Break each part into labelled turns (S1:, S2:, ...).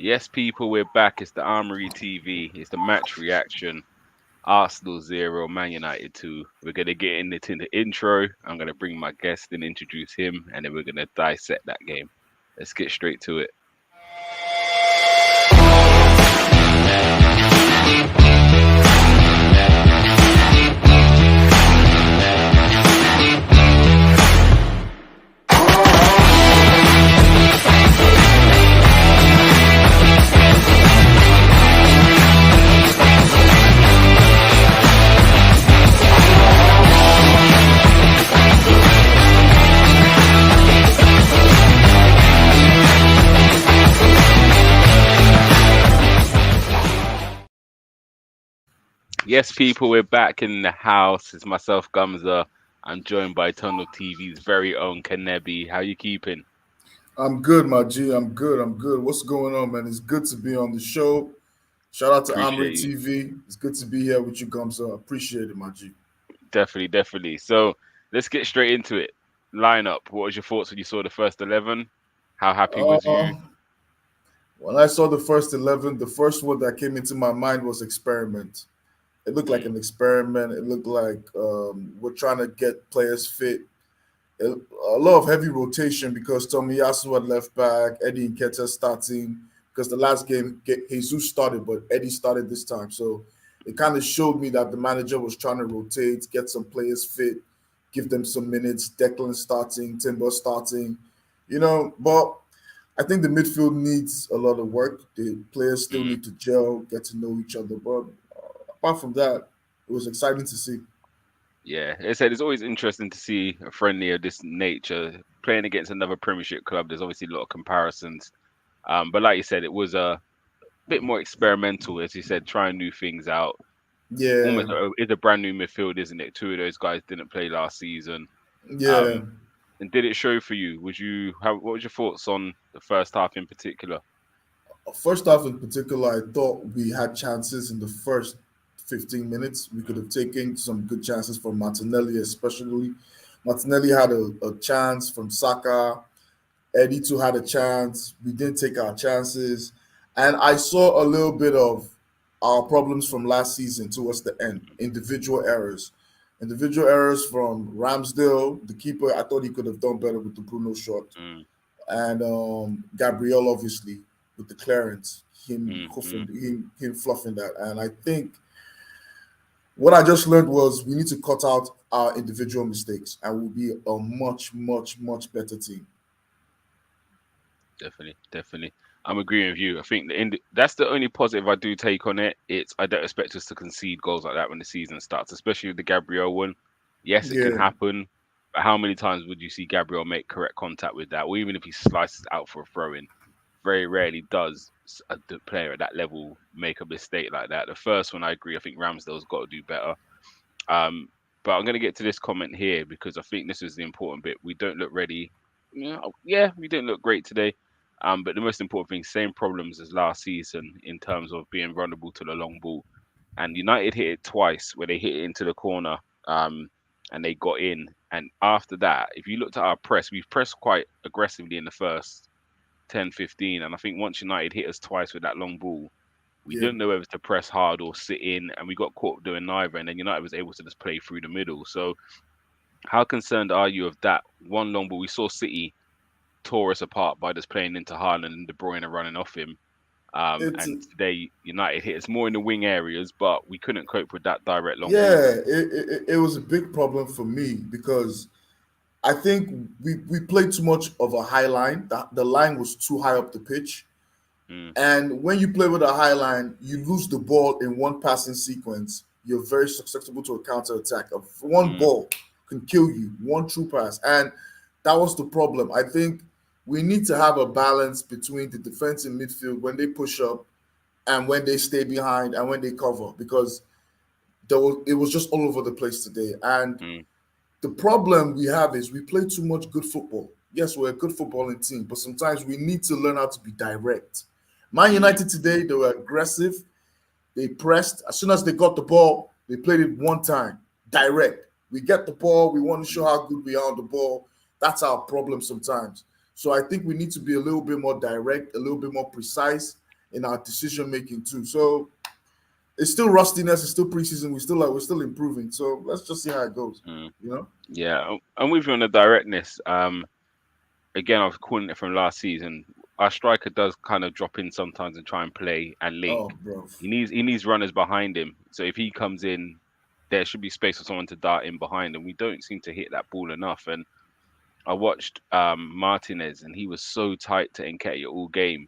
S1: Yes, people, we're back. It's the Armoury TV. It's the match reaction. Arsenal 0, Man United 2. We're going to get into the intro. I'm going to bring my guest and introduce him, and then we're going to dissect that game. Let's get straight to it. Yes, people, we're back in the house. It's myself, Gumsa. I'm joined by Tunnel TV's very own Kanebi. How you keeping?
S2: I'm good, my G. I'm good. I'm good. What's going on, man? It's good to be on the show. Shout out to Armory
S1: Appreciate you.
S2: TV. It's good to be here with you, Gumsa. Appreciate it, my G.
S1: Definitely, definitely. So let's get straight into it. Lineup. What was your thoughts when you saw the first 11? How happy was you?
S2: Uh, when I saw the first 11, the first word that came into my mind was experiment. It looked like
S1: Mm,
S2: an experiment. It looked like we're trying to get players fit. A lot of heavy rotation because Tomiyasu at left back, Eddie Nketiah starting. Because the last game, Jesus started, but Eddie started this time. So it kind of showed me that the manager was trying to rotate, get some players fit, give them some minutes. Declan starting, Timber starting, But I think the midfield needs a lot of work. The players still
S1: mm.
S2: need to gel, get to know each other. But apart from that, it was exciting to see.
S1: Yeah, as I said, it's always interesting to see a friendly of this nature playing against another Premiership club. There's obviously a lot of comparisons, but like you said, it was a bit more experimental, as you said, trying new things out.
S2: Yeah,
S1: It's a brand new midfield, isn't it? Two of those guys didn't play last season.
S2: yeah.
S1: Um, and did it show for you? What was your thoughts on the first half in particular?
S2: First half in particular, I thought we had chances in the first 15 minutes. We could have taken some good chances from Martinelli, especially. Martinelli had a chance from Saka. Eddie too had a chance. We didn't take our chances. And I saw a little bit of our problems from last season towards the end. Individual errors. Individual errors from Ramsdale, the keeper. I thought he could have done better with the Bruno shot.
S1: Mm,
S2: And Gabriel, obviously, with the clearance, him
S1: mm,
S2: hoofing,
S1: mm.
S2: him fluffing that. And I think what I just learned was we need to cut out our individual mistakes, and we'll be a much, much, much better team.
S1: Definitely, definitely. I'm agreeing with you. I think that's the only positive I do take on it. It's I don't expect us to concede goals like that when the season starts, especially with the Gabriel one. Yes, it can
S2: Yeah,
S1: happen, but how many times would you see Gabriel make correct contact with that, or even if he slices out for a throw in? Very rarely does the player at that level make a mistake like that. The first one, I agree. I think Ramsdale's got to do better. Um, but I'm going to get to this comment here because I think this is the important bit. We don't look ready. Yeah, we didn't look great today. But the most important thing, same problems as last season in terms of being vulnerable to the long ball. And United hit it twice where they hit it into the corner and they got in. And after that, if you looked at our press, we've pressed quite aggressively in the first 10, 15. And I think once United hit us twice with that long ball, we
S2: yeah.
S1: didn't know whether to press hard or sit in, and we got caught doing neither. And then United was able to just play through the middle. So, how concerned are you of that one long ball? We saw City tore us apart by just playing into Haaland and De Bruyne running off him.
S2: It's
S1: And today, United hit us more in the wing areas, but we couldn't cope with that direct long ball.
S2: yeah. It was a big problem for me because I think we played too much of a high line. The line was too high up the pitch.
S1: Mm,
S2: And when you play with a high line, you lose the ball in one passing sequence. You're very susceptible to a counter attack. One
S1: mm,
S2: ball can kill you, one true pass. And that was the problem. I think we need to have a balance between the defense and midfield when they push up and when they stay behind and when they cover because it was just all over the place today. And
S1: mm,
S2: the problem we have is we play too much good football. Yes, we're a good footballing team, but sometimes we need to learn how to be direct. Man
S1: mm.
S2: United today, they were aggressive. They pressed. As soon as they got the ball, they played it one time. Direct. We get the ball. We want to show how good we are on the ball. That's our problem sometimes. So I think we need to be a little bit more direct, a little bit more precise, in our decision making too. So it's still rustiness. It's still preseason. We're still improving. So let's just see how it goes.
S1: Mm.
S2: You know.
S1: Yeah, I'm with you on the directness. Again, I was calling it from last season. Our striker does kind of drop in sometimes and try and play and link.
S2: Oh, bro.
S1: He needs runners behind him. So if he comes in, there should be space for someone to dart in behind him. We don't seem to hit that ball enough. And I watched Martinez, and he was so tight to Nketiah all game.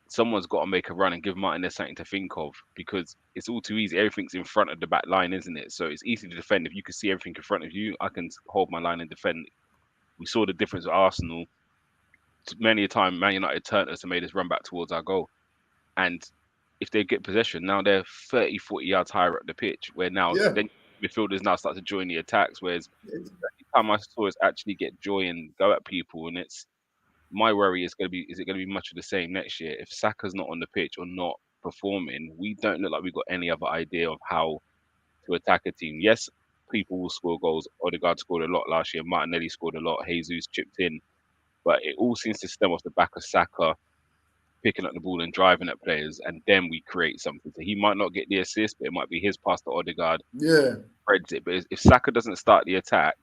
S1: Someone's got to make a run and give Martinez something to think of, because it's all too easy. Everything's in front of the back line, isn't it? So it's easy to defend. If you can see everything in front of you, I can hold my line and defend. We saw the difference with Arsenal. Many a time, Man United turned us and made us run back towards our goal. And if they get possession, now they're 30, 40 yards higher up the pitch, where now
S2: Yeah.
S1: then midfielders now start to join the attacks. Whereas the time I saw us actually get joy and go at people, and it's my worry is going to be, is it going to be much of the same next year? If Saka's not on the pitch or not performing, we don't look like we've got any other idea of how to attack a team. Yes, people will score goals. Odegaard scored a lot last year. Martinelli scored a lot. Jesus chipped in. But it all seems to stem off the back of Saka picking up the ball and driving at players, and then we create something. So he might not get the assist, but it might be his pass to Odegaard,
S2: Yeah.
S1: spreads it. But if Saka doesn't start the attack,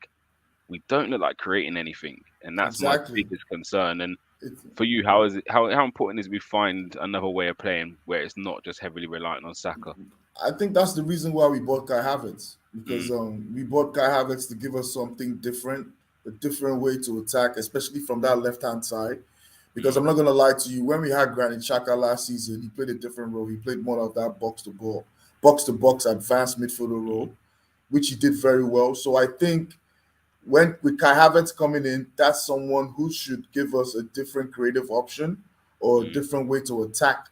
S1: we don't look like creating anything, and that's my
S2: Exactly.
S1: biggest concern. And
S2: It's,
S1: for you, how is it? How important is we find another way of playing where it's not just heavily reliant on Saka?
S2: I think that's the reason why we bought Kai Havertz,
S1: Mm,
S2: because we bought Kai Havertz to give us something different, a different way to attack, especially from that left hand side. Because
S1: mm,
S2: I'm not gonna lie to you, when we had Granit Xhaka last season, he played a different role. He played more of that box to box advanced midfielder
S1: mm,
S2: role, which he did very well. So I think when with Kai Havertz coming in, that's someone who should give us a different creative option or a
S1: mm,
S2: different way to attack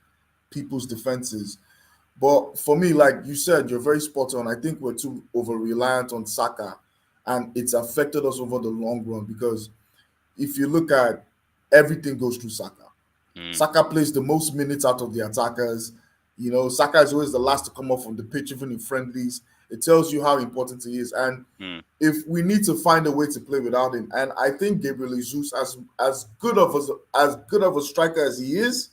S2: people's defenses. But for me, like you said, you're very spot on. I think we're too over reliant on Saka, and it's affected us over the long run because if you look at everything goes through Saka.
S1: mm,
S2: Saka plays the most minutes out of the attackers. You know, Saka is always the last to come off from the pitch, even in friendlies. It tells you how important he is. And
S1: mm,
S2: if we need to find a way to play without him, and I think Gabriel Jesus, as good of a striker as he is,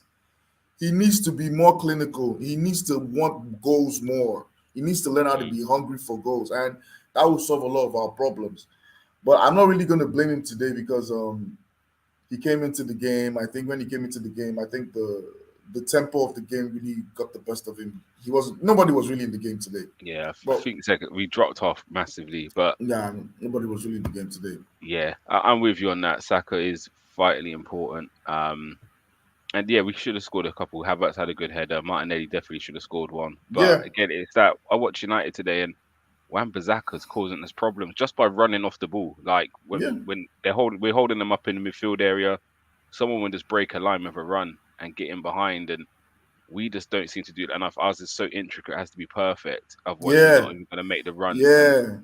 S2: he needs to be more clinical. He needs to want goals more. He needs to learn how to
S1: mm,
S2: be hungry for goals, and that will solve a lot of our problems. But I'm not really going to blame him today because he came into the game. I think when he came into the game, I think the tempo of the game really got the best of him. He wasn't. Nobody was really in the game today.
S1: yeah, I
S2: But
S1: think second we dropped off massively, but
S2: yeah, nobody was really in the game today.
S1: yeah, I'm with you on that. Saka is vitally important. And yeah, we should have scored a couple. Havertz had a good header. Martinelli definitely should have scored one. But
S2: Yeah,
S1: again, it's that I watched United today, and Wan-Bissaka's causing us problems just by running off the ball. Like
S2: yeah,
S1: when we're holding them up in the midfield area, someone will just break a line with a run and get in behind, and we just don't seem to do that enough. Ours is so intricate; it has to be perfect. Otherwise, we're
S2: yeah,
S1: not even going to make the runs, and
S2: yeah.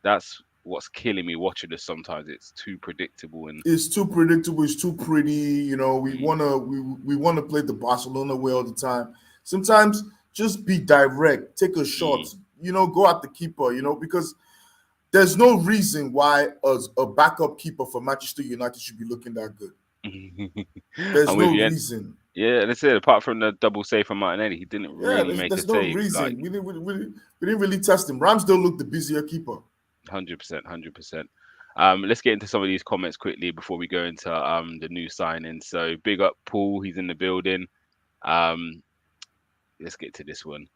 S1: that's what's killing me watching this. Sometimes it's too predictable, and
S2: It's too predictable. It's too pretty. You know,
S1: mm,
S2: we wanna play the Barcelona way all the time. Sometimes just be direct, take a shot.
S1: mm.
S2: You know, go at the keeper. You know, because there's no reason why a backup keeper for Manchester United should be looking that good. There's
S1: I'm with
S2: no
S1: you.
S2: reason.
S1: Yeah, that's it. Apart from the double save from Martinelli, he didn't
S2: Yeah,
S1: really make a
S2: there's no
S1: save. Like
S2: reason. We didn't really test him. Ramsdale looked the busier keeper.
S1: 100%, 100%. Let's get into some of these comments quickly before we go into the new signing. So big up Paul, he's in the building. Um, let's get to this one.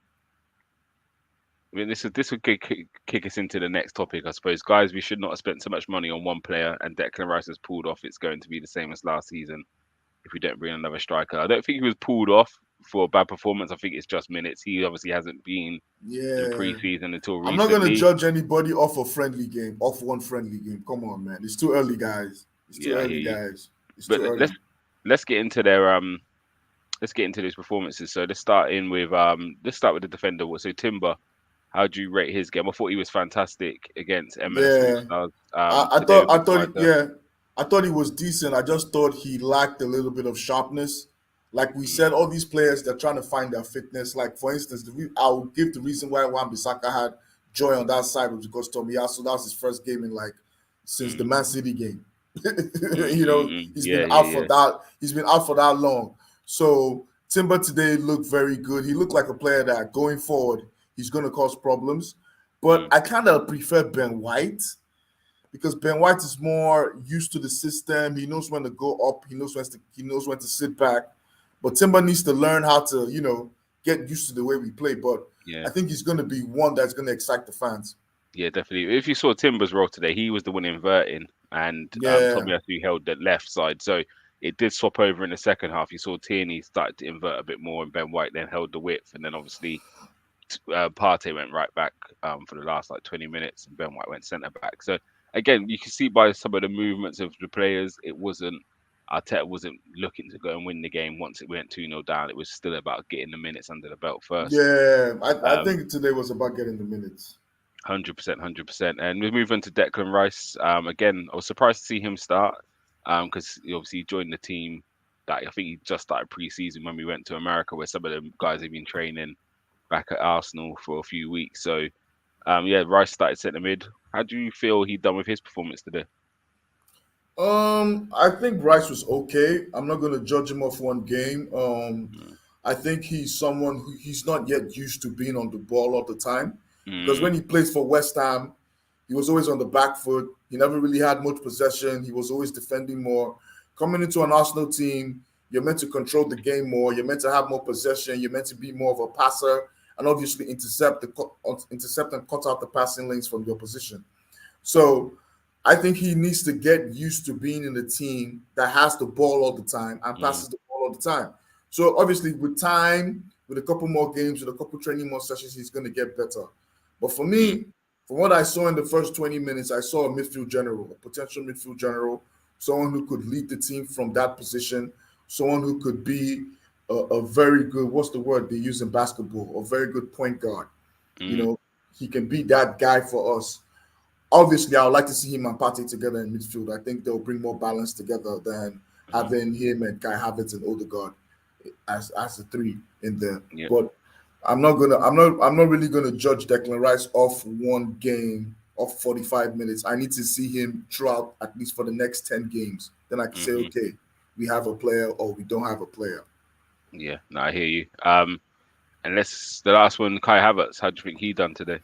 S1: I mean, this would kick us into the next topic, I suppose. Guys, we should not have spent so much money on one player, and Declan Rice has pulled off. It's going to be the same as last season if we don't bring another striker. I don't think he was pulled off for a bad performance. I think it's just minutes. He obviously hasn't been in
S2: Yeah.
S1: pre-season until
S2: I'm not gonna
S1: recently.
S2: judge anybody off a friendly game, off one friendly game. Come on, man. It's too early, guys. It's too
S1: Yeah, I hear
S2: early,
S1: you.
S2: guys. It's
S1: But
S2: too early.
S1: let's get into let's get into those performances. So let's start with the defender. So Timber, how do you rate his game? I thought he was fantastic against MLS All
S2: Yeah.
S1: Stars.
S2: I
S1: Today was a bit quieter.
S2: yeah, I thought he was decent. I just thought he lacked a little bit of sharpness. Like we
S1: Mm,
S2: said, all these players they're trying to find their fitness. Like for instance, I'll give the reason why Wan-Bissaka had joy on that side was because Tomiyasu, that was his first game in like since the
S1: mm,
S2: Man City game.
S1: mm,
S2: You
S1: mm,
S2: know,
S1: mm.
S2: he's been
S1: Yeah,
S2: out for
S1: yeah,
S2: that. He's been out for that long. So Timber today looked very good. He looked like a player that going forward he's going to cause problems. But
S1: Mm,
S2: I kind of prefer Ben White because Ben White is more used to the system. He knows when to go up. He knows when to sit back. But Timber needs to learn how to get used to the way we play. But
S1: yeah,
S2: I think he's going to be one that's going to excite the fans.
S1: yeah, definitely. If you saw Timber's role today, he was the one inverting, and
S2: Yeah,
S1: Tomiyasu held the left side. So it did swap over in the second half. You saw Tierney started to invert a bit more, and Ben White then held the width, and then obviously Partey went right back for the last like 20 minutes, and Ben White went centre back. So again, you can see by some of the movements of the players, it wasn't Arteta wasn't looking to go and win the game once it went 2-0 down. It was still about getting the minutes under the belt first.
S2: yeah. I
S1: Um,
S2: think today was about getting the minutes.
S1: 100%, 100%. And we move on to Declan Rice. Again, I was surprised to see him start because he obviously joined the team that I think he just started pre-season when we went to America, where some of the guys have been training back at Arsenal for a few weeks. So yeah, Rice started centre mid. How do you feel he done with his performance today?
S2: I think Rice was okay. I'm not going to judge him off one game.
S1: Mm,
S2: I think he's someone who he's not yet used to being on the ball all the time because
S1: mm,
S2: when he plays for West Ham, he was always on the back foot. He never really had much possession. He was always defending more. Coming into an Arsenal team, you're meant to control the game more. You're meant to have more possession. You're meant to be more of a passer and obviously intercept and cut out the passing lanes from your position. So I think he needs to get used to being in a team that has the ball all the time and
S1: mm,
S2: passes the ball all the time. So obviously, with time, with a couple more games, with a couple training more sessions, he's going to get better. But for
S1: mm,
S2: me, from what I saw in the first 20 minutes, I saw a midfield general, a potential midfield general, someone who could lead the team from that position, someone who could be a very good, what's the word they use in basketball, a very good point guard. You
S1: mm,
S2: know, he can be that guy for us. Obviously, I would like to see him and Partey together in midfield. I think they'll bring more balance together than
S1: mm.
S2: having him and Kai Havertz and Odegaard as the three in there.
S1: Yeah,
S2: But I'm not really gonna judge Declan Rice off one game of 45 minutes. I need to see him throughout at least for the next 10 games. Then I can say,
S1: hmm,
S2: okay, we have a player or we don't have a player.
S1: yeah. No, I hear you. And let's the last one, Kai Havertz. How do you think he done today?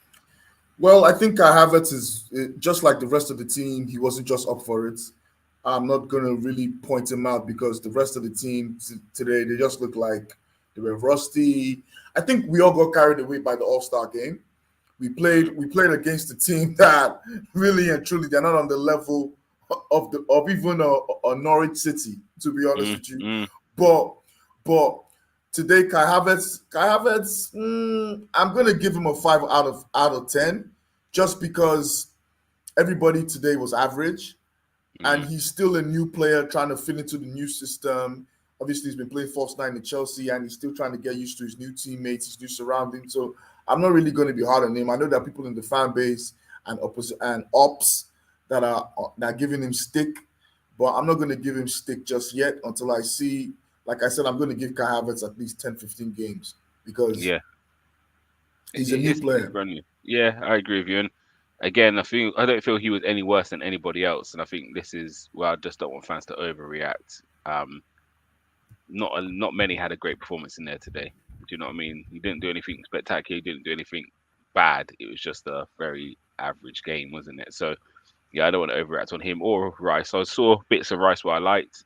S2: Well, I think Kai Havertz is just like the rest of the team. He wasn't just up for it. I'm not going to really point him out because the rest of the team today, they just look like they were rusty. I think we all got carried away by the All-Star game.
S1: Mm,
S2: We played against a team that really and truly they're not on the level of even a Norwich City, to be honest
S1: mm,
S2: with you.
S1: mm,
S2: But but today, Kai Havertz, I'm gonna give him a 5 out of 10, just because everybody today was average, and
S1: mm,
S2: he's still a new player trying to fit into the new system. Obviously, he's been playing false nine in Chelsea, and he's still trying to get used to his new teammates, his new surroundings. So I'm not really going to be hard on him. I know there are people in the fan base and opposite and ops that are giving him stick, but I'm not going to give him stick just yet until I see. Like I said, I'm going to give Kai Havertz at least 10, 15 games because
S1: yeah,
S2: he's a new
S1: it's
S2: player.
S1: brand new. Yeah, I agree with you. And again, I don't feel he was any worse than anybody else. And I think this is where I just don't want fans to overreact. Not many had a great performance in there today. Do you know what I mean? He didn't do anything spectacular. He didn't do anything bad. It was just a very average game, wasn't it? So yeah, I don't want to overreact on him or Rice. I saw bits of Rice where I liked.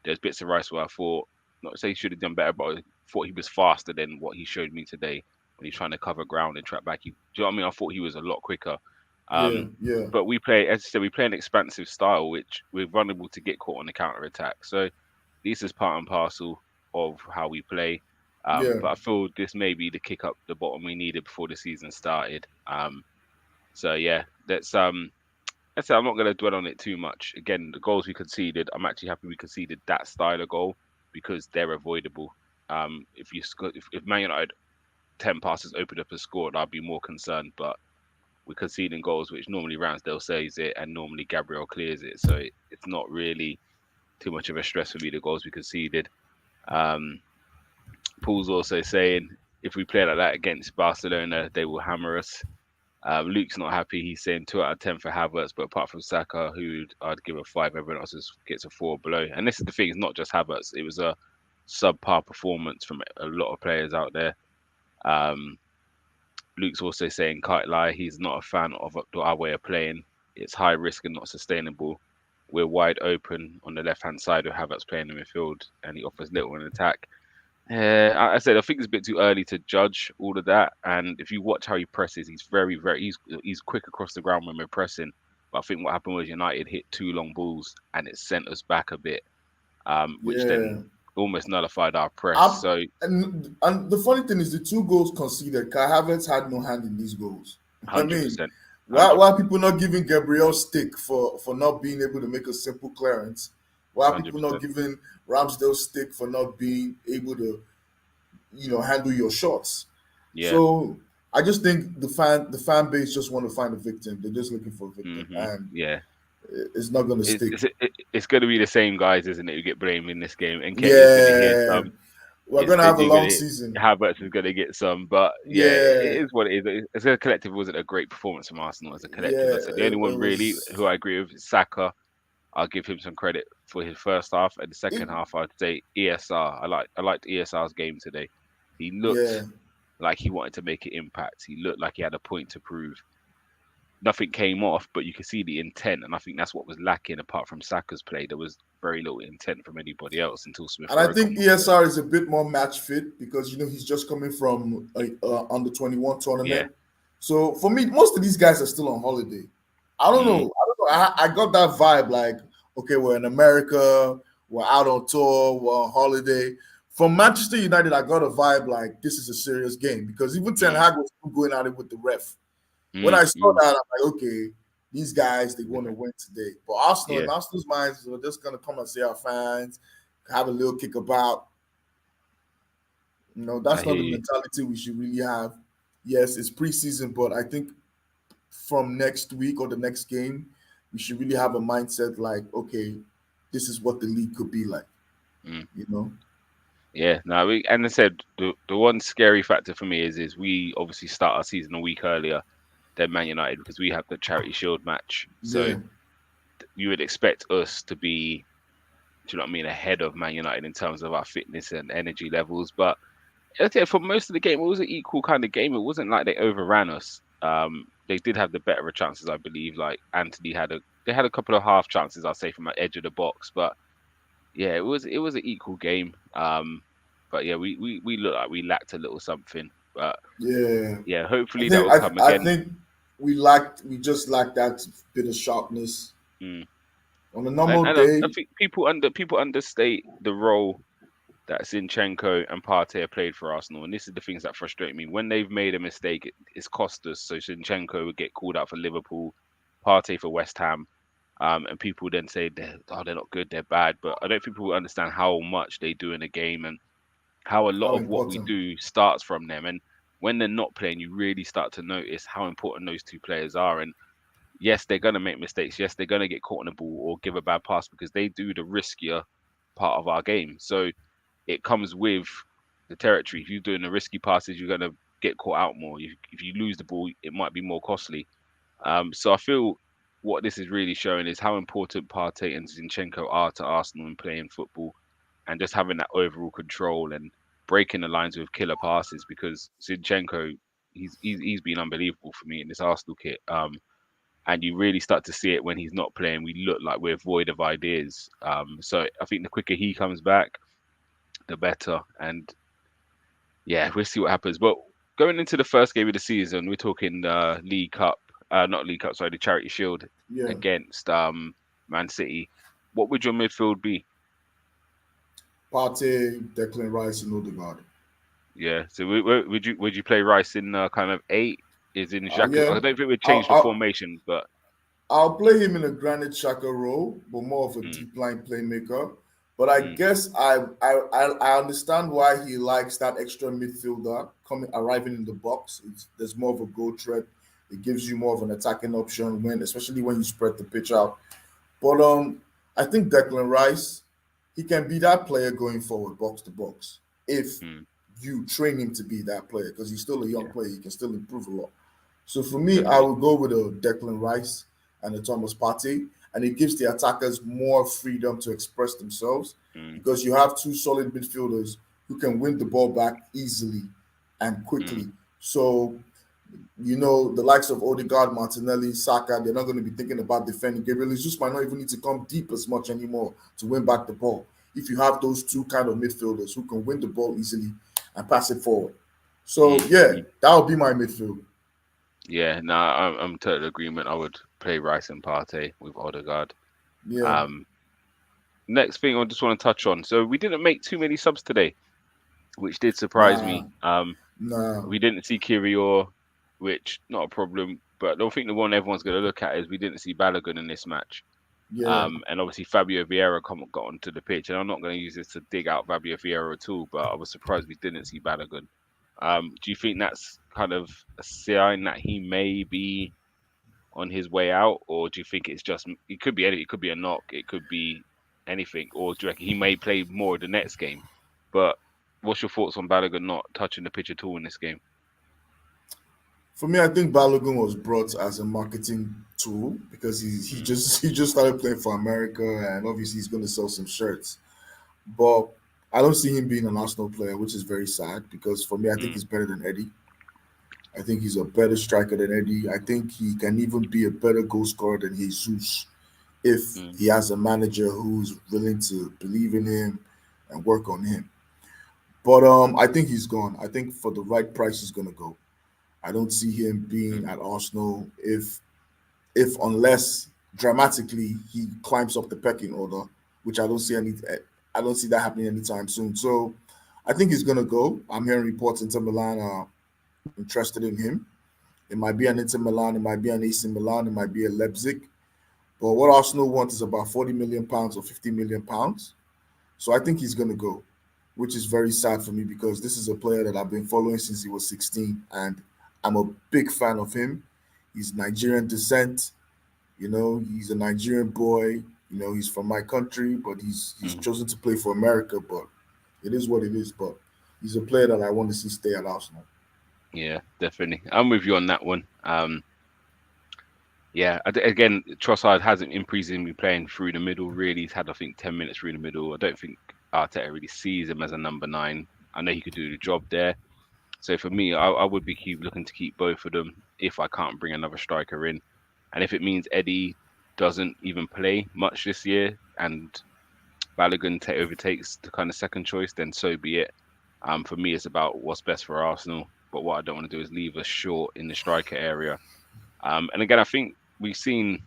S1: There's bits of Rice where I thought, not to say he should have done better, but I thought he was faster than what he showed me today when he's trying to cover ground and track back. Do you know what I mean? I thought he was a lot quicker.
S2: Yeah,
S1: Um,
S2: yeah,
S1: but we play, as I said, we play an expansive style, which we're vulnerable to get caught on the counter attack. So this is part and parcel of how we play.
S2: yeah,
S1: But I feel this may be the kick up the bottom we needed before the season started. So yeah, that's it. I'm not going to dwell on it too much. Again, the goals we conceded, I'm actually happy we conceded that style of goal because they're avoidable. If Man United 10 passes opened up and scored, I'd be more concerned. But we're conceding goals which normally Ramsdale saves it and normally Gabriel clears it, so it's not really too much of a stress for me. The goals we conceded. Um, Paul's also saying if we play like that against Barcelona, they will hammer us. Luke's not happy. He's saying 2 out of 10 for Havertz, but apart from Saka, who I'd give a 5, everyone else gets a 4 below. And this is the thing: it's not just Havertz. It was a subpar performance from a lot of players out there. Um, Luke's also saying, can't lie, he's not a fan of our way of playing. It's high risk and not sustainable. We're wide open on the left hand side with Havertz playing in midfield, and he offers little in attack. I said I think it's a bit too early to judge all of that. And if you watch how he presses, he's he's quick across the ground when we're pressing. But I think what happened was United hit two long balls and it sent us back a bit, which then
S2: Yeah.
S1: almost nullified our press.
S2: I'm,
S1: So
S2: and the funny thing is, the two goals conceded, Kai Havertz had no hand in these goals. I
S1: hundred
S2: mean,
S1: percent,
S2: why are
S1: 100%,
S2: people not giving Gabriel stick for not being able to make a simple clearance? Why are
S1: hundred
S2: people not
S1: percent.
S2: giving Ramsdale stick for not being able to, handle your shots?
S1: Yeah.
S2: So I just think the fan base just want to find a victim. They're just looking for a victim, and
S1: Yeah.
S2: it's not going to
S1: It's
S2: stick.
S1: it's it's going to be the same guys, isn't it, who get blamed in this game? And is going to hear
S2: Yeah,
S1: some.
S2: we're
S1: It's
S2: gonna have a
S1: you're
S2: long
S1: gonna
S2: season.
S1: Havertz is gonna get some, but yeah,
S2: Yeah,
S1: it is what it is. As a collective, it wasn't a great performance from Arsenal as a collective.
S2: yeah,
S1: I said the only one
S2: it
S1: really who
S2: was.
S1: I agree with is Saka. I'll give him some credit for his first half, and the second
S2: It,
S1: half I'd say ESR. I liked ESR's game today. He
S2: yeah,
S1: looked like he wanted to make an impact. He looked like he had a point to prove. Nothing came off, but you could see the intent, and I think that's what was lacking. Apart from Saka's play, there was very little intent from anybody else until Smith
S2: and I
S1: Rowe come
S2: think
S1: on. But
S2: ESR is a bit more match fit because he's just coming from a under 21
S1: yeah,
S2: tournament. So for me, most of these guys are still on holiday. I don't
S1: mm,
S2: know. I don't know. I got that vibe like, okay, we're in America, we're out on tour, we're on holiday. From Manchester United, I got a vibe like this is a serious game because even Ten
S1: mm,
S2: Hag was going at it with the ref. When
S1: mm,
S2: I saw
S1: mm,
S2: that, I'm like, okay, these guys they want to win today. But Arsenal,
S1: yeah.
S2: in Arsenal's minds, we're just gonna come and see our fans, have a little kick about.
S1: I
S2: That's not
S1: hear
S2: the
S1: you.
S2: mentality we should really have. Yes, it's preseason, but I think from next week or the next game, we should really have a mindset like, okay, this is what the league could be like.
S1: Mm.
S2: You know?
S1: Yeah, no, and I said the one scary factor for me is we obviously start our season a week earlier than Man United because we have the Charity Shield match. So
S2: Yeah.
S1: you would expect us to be, do you know what I mean, ahead of Man United in terms of our fitness and energy levels. But I think for most of the game, it was an equal kind of game. It wasn't like they overran us. They did have the better of chances, I believe. Like Anthony they had a couple of half chances, I'll say, from the edge of the box, but yeah, it was an equal game. But yeah, we looked like we lacked a little something. But
S2: Yeah.
S1: yeah,
S2: I
S1: hopefully that
S2: think
S1: will come
S2: I
S1: again.
S2: think we just lacked that bit of sharpness.
S1: Mm.
S2: On a
S1: And
S2: normal
S1: and I
S2: day,
S1: think people understate the role that Zinchenko and Partey have played for Arsenal, and this is the things that frustrate me. When they've made a mistake, it's cost us. So Zinchenko would get called out for Liverpool, Partey for West Ham, and people then say they're not good, they're bad. But I don't think people understand how much they do in a game and how a lot
S2: how
S1: of what we
S2: important.
S1: do starts from them. And when they're not playing, you really start to notice how important those two players are. And yes, they're going to make mistakes. Yes, they're going to get caught on the ball or give a bad pass because they do the riskier part of our game. So it comes with the territory. If you're doing the risky passes, you're going to get caught out more. If you lose the ball, it might be more costly. So I feel what this is really showing is how important Partey and Zinchenko are to Arsenal in playing football and just having that overall control and breaking the lines with killer passes because Zinchenko, he's been unbelievable for me in this Arsenal kit. And you really start to see it when he's not playing. We look like we're void of ideas. So I think the quicker he comes back, the better. And yeah, we'll see what happens. But going into the first game of the season, we're talking League Cup, not League Cup, sorry, the Charity Shield
S2: Yeah.
S1: against Man City. What would your midfield be?
S2: Partey, Declan Rice, and Odegaard.
S1: Yeah, so would you play Rice in kind of eight? Is in Xhaka? I
S2: Yeah,
S1: don't think we'd
S2: I'll,
S1: change the
S2: I'll
S1: formation, but
S2: I'll play him in a Granit Xhaka role, but more of a
S1: mm,
S2: deep line playmaker. But I
S1: mm,
S2: guess I understand why he likes that extra midfielder coming arriving in the box. There's more of a goal threat. It gives you more of an attacking option especially when you spread the pitch out. But I think Declan Rice, he can be that player going forward, box to box, if
S1: mm,
S2: you train him to be that player, because he's still a young
S1: yeah,
S2: player. He can still improve a lot. So for me, I
S1: definitely.
S2: would go with a Declan Rice and a Thomas Partey. and it gives the attackers more freedom to express themselves
S1: mm,
S2: because you have two solid midfielders who can win the ball back easily and
S1: mm,
S2: quickly. So the likes of Odegaard, Martinelli, Saka, they're not going to be thinking about defending. Gabriel Jesus might not even need to come deep as much anymore to win back the ball. If you have those two kind of midfielders who can win the ball easily and pass it forward. So, yeah,
S1: mm.
S2: that would be my midfield.
S1: Yeah, no, I'm total agreement. I would play Rice and Partey with Odegaard.
S2: Yeah.
S1: Um, Next thing I just want to touch on. So we didn't make too many subs today, which did surprise
S2: Nah,
S1: me.
S2: nah.
S1: We didn't see Kirior, which not a problem. But I don't think the one everyone's going to look at is we didn't see Balogun in this match.
S2: Yeah.
S1: And obviously Fabio Vieira got onto the pitch, and I'm not going to use this to dig out Fabio Vieira at all. But I was surprised we didn't see Balogun. Do you think that's kind of a sign that he may be on his way out, or do you think it's just it could be anything? It could be a knock, it could be anything, or do you reckon he may play more the next game? But what's your thoughts on Balogun not touching the pitch at all in this game?
S2: For me, I think Balogun was brought as a marketing tool because he
S1: Mm,
S2: just he just started playing for America and obviously he's going to sell some shirts. But I don't see him being an Arsenal player, which is very sad because for me, I think
S1: mm,
S2: he's better than Eddie. I think he's a better striker than Eddie. I think he can even be a better goal scorer than Jesus if
S1: mm,
S2: he has a manager who's willing to believe in him and work on him. But I think he's gone. I think for the right price, he's gonna go. I don't see him being
S1: mm,
S2: at Arsenal if unless dramatically he climbs up the pecking order, which I don't see that happening anytime soon. So I think he's gonna go. I'm hearing reports Inter Milan are interested in him. It might be an Inter Milan, it might be an AC Milan, it might be a Leipzig. But what Arsenal want is about £40 million or £50 million. So I think he's gonna go, which is very sad for me because this is a player that I've been following since he was 16, and I'm a big fan of him. He's Nigerian descent. He's a Nigerian boy. He's from my country, but he's
S1: mm.
S2: chosen to play for America. But it is what it is. But he's a player that I want to see stay at Arsenal.
S1: Yeah, definitely. I'm with you on that one. Yeah, again, Trossard hasn't increasingly been playing through the middle. Really, he's had I think 10 minutes through the middle. I don't think Arteta really sees him as a number nine. I know he could do the job there. So for me, I would be keep looking to keep both of them if I can't bring another striker in, and if it means Eddie doesn't even play much this year and Balogun overtakes the kind of second choice, then so be it. For me, it's about what's best for Arsenal. But what I don't want to do is leave us short in the striker area. And again, I think we've seen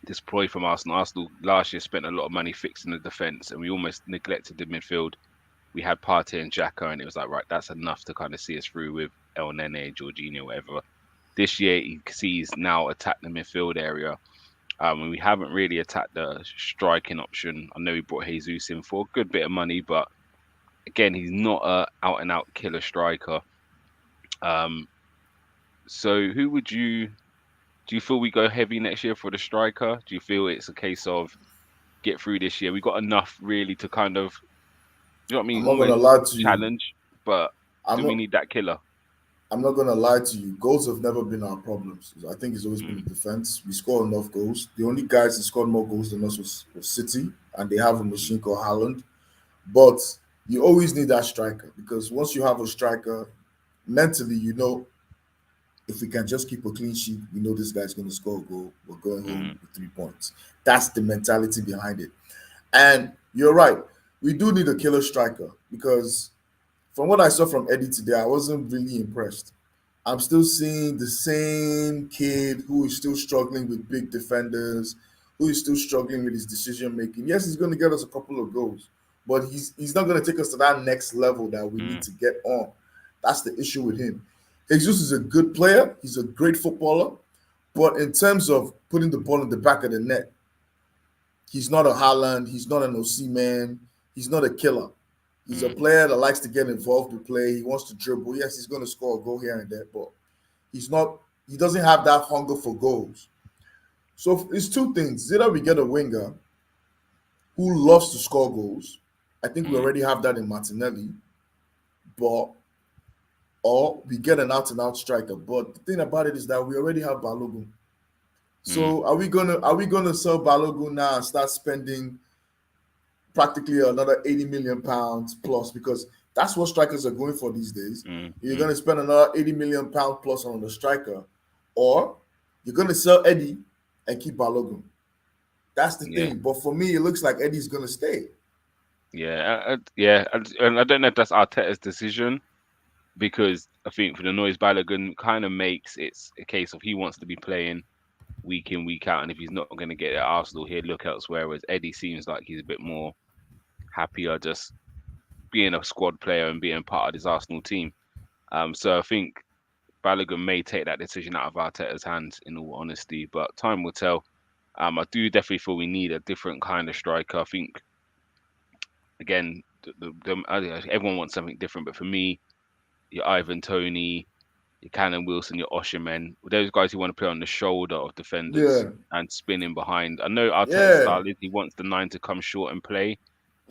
S1: this ploy from Arsenal. Arsenal last year spent a lot of money fixing the defence, and we almost neglected the midfield. We had Partey and Xhaka, and it was like, right, that's enough to kind of see us through with El Nene, Jorginho, whatever. This year, he sees now attack the midfield area. And we haven't really attacked the striking option. I know we brought Jesus in for a good bit of money, but again, he's not a out and out killer striker. Um, so who would you do you feel we go heavy next year for the striker? Do you feel it's a case of get through this year? We got enough really to kind of, you know what I mean,
S2: I'm not gonna
S1: almost
S2: lie to you.
S1: challenge, but
S2: I'm
S1: do we
S2: not.
S1: need that killer?
S2: I'm not gonna lie to you. Goals have never been our problems. I think it's always been
S1: Mm,
S2: the defense. We score enough goals. The only guys that scored more goals than us was City, and they have a
S1: mm,
S2: machine called Haaland. But you always need that striker because once you have a striker, mentally, if we can just keep a clean sheet, we know this guy's going to score a goal. We're going home
S1: mm,
S2: with 3 points. That's the mentality behind it. And you're right. We do need a killer striker because from what I saw from Eddie today, I wasn't really impressed. I'm still seeing the same kid who is still struggling with big defenders, who is still struggling with his decision making. Yes, he's going to get us a couple of goals, but he's not going to take us to that next level that we need
S1: mm,
S2: to get on. That's the issue with him. Jesus is a good player. He's a great footballer, but in terms of putting the ball in the back of the net, he's not a Haaland. He's not an OC man. He's not a killer. He's a
S1: mm,
S2: player that likes to get involved with play. He wants to dribble. Yes, he's going to score a goal here and there, but he's not. He doesn't have that hunger for goals. So it's two things. Either we get a winger who loves to score goals. I think we
S1: mm.
S2: already have that in Martinelli, but or we get an out and out striker. But the thing about it is that we already have Balogun.
S1: Mm,
S2: So are we gonna sell Balogun now and start spending practically another 80 million pounds plus, because that's what strikers are going for these days. You're
S1: mm.
S2: going to spend another 80 million pounds plus on the striker, or you're going to sell Eddie and keep Balogun. That's the
S1: Yeah,
S2: thing. But for me, it looks like Eddie's going to stay.
S1: yeah, yeah. And I don't know if that's Arteta's decision because I think for the noise Balogun kind of makes it's a case of he wants to be playing week in, week out, and if he's not going to get it at Arsenal, he'll look elsewhere. Whereas Eddie seems like he's a bit more happier just being a squad player and being part of this Arsenal team. So I think Balogun may take that decision out of Arteta's hands, in all honesty, but time will tell. I do definitely feel we need a different kind of striker. I think again, I don't know, everyone wants something different, but for me, your Ivan Tony, your Cannon Wilson, your Osherman, those guys who want to play on the shoulder of defenders
S2: Yeah,
S1: and spinning behind. I know Arteta's
S2: yeah,
S1: style is he wants the nine to come short and play,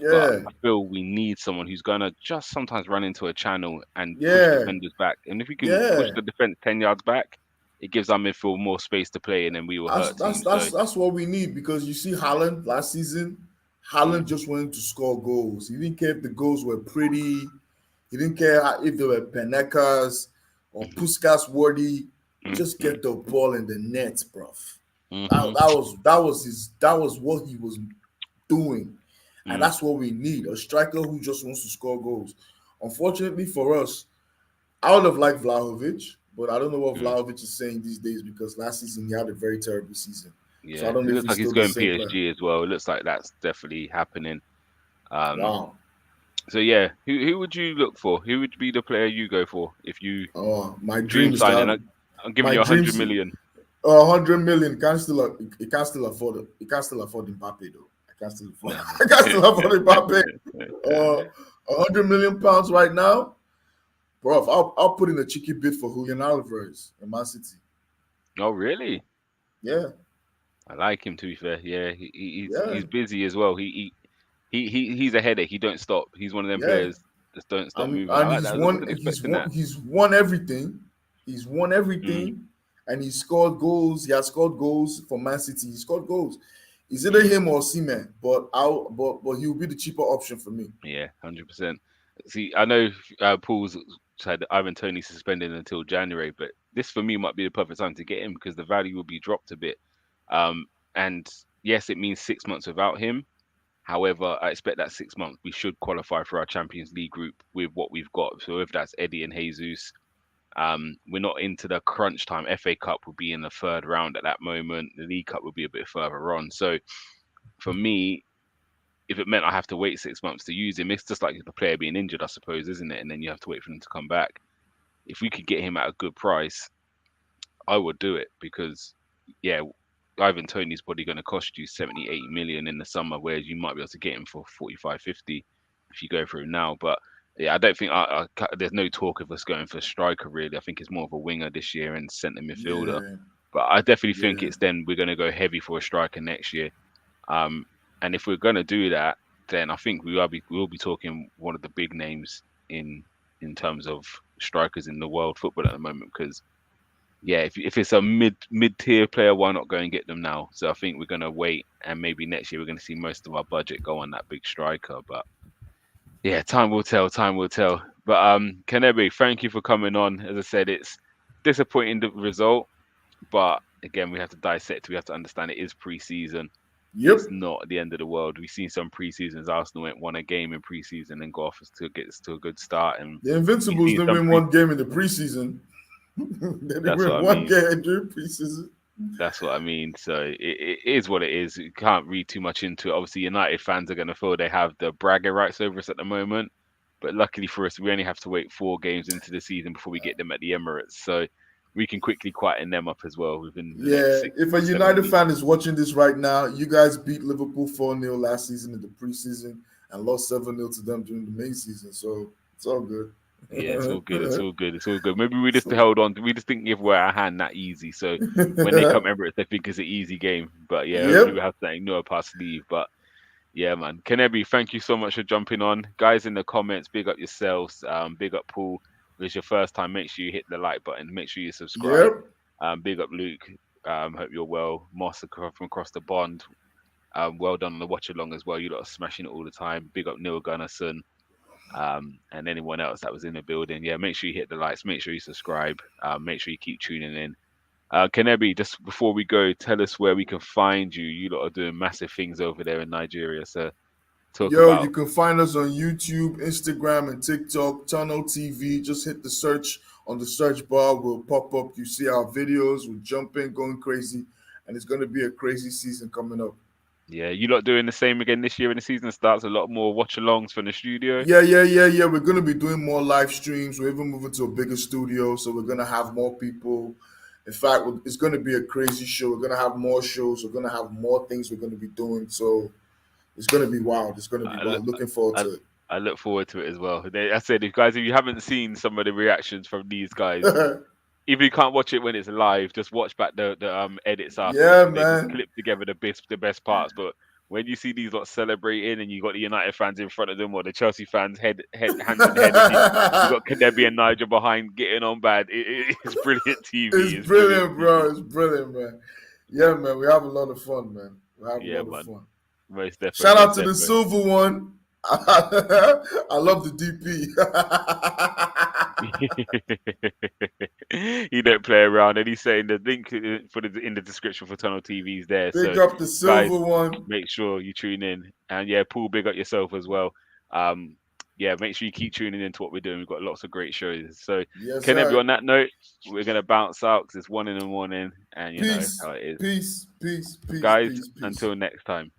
S1: but
S2: yeah,
S1: I feel we need someone who's gonna just sometimes run into a channel and push
S2: yeah,
S1: defenders back. And if we can push
S2: yeah.
S1: the defense 10 yards back, it gives our midfield more space to play, and then we will
S2: That's
S1: hurt
S2: that's
S1: teams. So,
S2: that's that's what we need, because you see Haaland last season.
S1: mm,
S2: Haaland just wanted to score goals. He didn't care if the goals were pretty. He didn't care if they were Penecas or
S1: mhm,
S2: Puskas worthy. Just
S1: mhm,
S2: get the ball in the net, bruv. That,
S1: mhm,
S2: that was that was his that was what he was doing. And
S1: mm,
S2: that's what we need. A striker who just wants to score goals. Unfortunately for us, I would have liked Vlahovic, but I don't know what
S1: mm.
S2: Vlahovic is saying these days, because last season he had a very terrible season. So I
S1: Yeah,
S2: don't
S1: it
S2: know if
S1: looks
S2: he's
S1: like he's
S2: still the
S1: going
S2: same player.
S1: PSG as well. It looks like that's definitely happening. Um,
S2: Wow.
S1: so yeah, who would you look for? Who would be the player you go for if you
S2: Oh, my
S1: dream
S2: dream is to
S1: signing?
S2: have
S1: I'm giving
S2: my
S1: you 100 million.
S2: dreams. 100 million can't still he can't still afford it. He can't still afford Mbappe though. I can't still afford.
S1: No.
S2: I can't still afford Mbappe. 100 million pounds right now, bro. I'll put in a cheeky bid for Julian Alvarez in Man City.
S1: Oh really?
S2: Yeah,
S1: I like him to be fair. Yeah, he's
S2: yeah,
S1: busy as well. He's a headache. He don't stop. He's one of them
S2: yeah.
S1: players that don't stop
S2: And
S1: moving. I
S2: and
S1: like that. I wasn't expecting that.
S2: he's won everything. He's won
S1: Mm,
S2: everything, and he scored goals. He has scored goals for Man City. He scored goals. It's either
S1: mm.
S2: him or Seaman, but he will be the cheaper option for me.
S1: Yeah, 100%. See, I know Paul's said Ivan Tony suspended until January, but this for me might be the perfect time to get him because the value will be dropped a bit. And yes, it means 6 months without him. However, I expect that 6 months we should qualify for our Champions League group with what we've got. So if that's Eddie and Jesus, we're not into the crunch time. FA Cup will be in the third round at that moment. The League Cup will be a bit further on. So for me, if it meant I have to wait 6 months to use him, it's just like the player being injured, I suppose, isn't it? And then you have to wait for him to come back. If we could get him at a good price, I would do it because, yeah, Ivan Tony's probably going to cost you 70, 80 million in the summer, whereas you might be able to get him for 45, 50 if you go through now. But yeah, I don't think there's no talk of us going for a striker, really. I think it's more of a winger this year and centre midfielder.
S2: Yeah,
S1: But I definitely think
S2: yeah,
S1: it's then we're going to go heavy for a striker next year. Um, and if we're going to do that, then I think we'll be talking one of the big names in in terms of strikers in the world football at the moment. Because yeah, if it's a mid tier player, why not go and get them now? So I think we're going to wait, and maybe next year we're going to see most of our budget go on that big striker. But yeah, time will tell. Time will tell. But Kanebi, thank you for coming on. As I said, it's disappointing the result, but again, we have to dissect. We have to understand it is pre-season. It's
S2: yep.
S1: not the end of the world. We've seen some pre-seasons. Arsenal won a game in pre-season and got off to get to a good start. And
S2: The
S1: we've
S2: Invincibles
S1: seen
S2: didn't
S1: some
S2: win one game in the preseason. They didn't
S1: That's what
S2: win
S1: I
S2: one
S1: mean.
S2: game during preseason.
S1: That's what I mean. So it is what it is. You can't read too much into it. Obviously, United fans are going to feel they have the bragging rights over us at the moment. But luckily for us, we only have to wait 4 games into the season before we get them at the Emirates. So we can quickly quieten them up as well within the next
S2: Yeah,
S1: six
S2: if a
S1: to seven
S2: United fan
S1: weeks.
S2: is watching this right now, you guys beat Liverpool 4-0 last season in the preseason and lost 7-0 to them during the main season. So it's all good.
S1: Yeah, it's all good. It's all good. It's all good. Maybe we just held on. We just didn't give away our hand that easy. So when they come Emirates, they think it's an easy game. But yeah, hopefully we
S2: Yep,
S1: have something new up our sleeve. But yeah, man. Kanebi, thank you so much for jumping on. Guys in the comments, big up yourselves. Big up Paul. If it's your first time, make sure you hit the like button. Make sure you subscribe.
S2: yep.
S1: Big up Luke. Hope you're well. Moss from across the bond. Well done on the watch along as well. You lot are smashing it all the time. Big up Neil Gunnarsson, and anyone else that was in the building. Yeah, make sure you hit the likes. Make sure you subscribe. Make sure you keep tuning in. Kanebi, just before we go, tell us where we can find you. You lot are doing massive things over there in Nigeria. So talk
S2: Yo, you
S1: about.
S2: can find us on YouTube, Instagram, and TikTok. Tunnel TV. Just hit the search on the search bar. Will pop up. You see our videos. We're jumping, going crazy, and it's going to be a crazy season coming up.
S1: Yeah, you lot doing the same again this year when the season starts. A lot more watch alongs from the studio.
S2: Yeah. We're going to be doing more live streams. We're even moving to a bigger studio, so we're going to have more people. In fact, it's going to be a crazy show. We're going to have more shows. We're going to have more things we're going to be doing. So it's going to be wild. It's going to be
S1: I look,
S2: wild. Looking forward
S1: I,
S2: to
S1: I look forward to it as well. I said, if guys, if you haven't seen some of the reactions from these guys,
S2: it.
S1: even if you can't watch it when it's live, just watch back the edits afterwards
S2: Yeah,
S1: because they just
S2: man.
S1: clip together the best parts. But when you see these lot celebrating and you got the United fans in front of them or the Chelsea fans head hands on head and you got Kanebi and Nigel behind getting on bad, it's brilliant
S2: It's
S1: TV. It's brilliant
S2: brilliant,
S1: TV.
S2: bro. It's brilliant, man. Yeah, man. We have a lot of fun, man. We have a
S1: Yeah,
S2: lot of
S1: man.
S2: fun.
S1: Most definitely,
S2: Shout out
S1: most
S2: to the
S1: definitely.
S2: silver one. I love the DP.
S1: He don't play around, and he's saying the link for in the description for Tunnel TV is there.
S2: Big
S1: So,
S2: up the
S1: guys,
S2: silver one.
S1: make sure you tune in, and yeah, Paul, big up yourself as well. Um, yeah, make sure you keep tuning into what we're doing. We've got lots of great shows. So,
S2: Yes,
S1: Kennedy,
S2: sir.
S1: on that note, we're gonna bounce out because it's 1 in the morning, and you know
S2: Peace.
S1: how it is,
S2: Peace. Peace. Peace.
S1: guys.
S2: Peace. Peace.
S1: Until next time.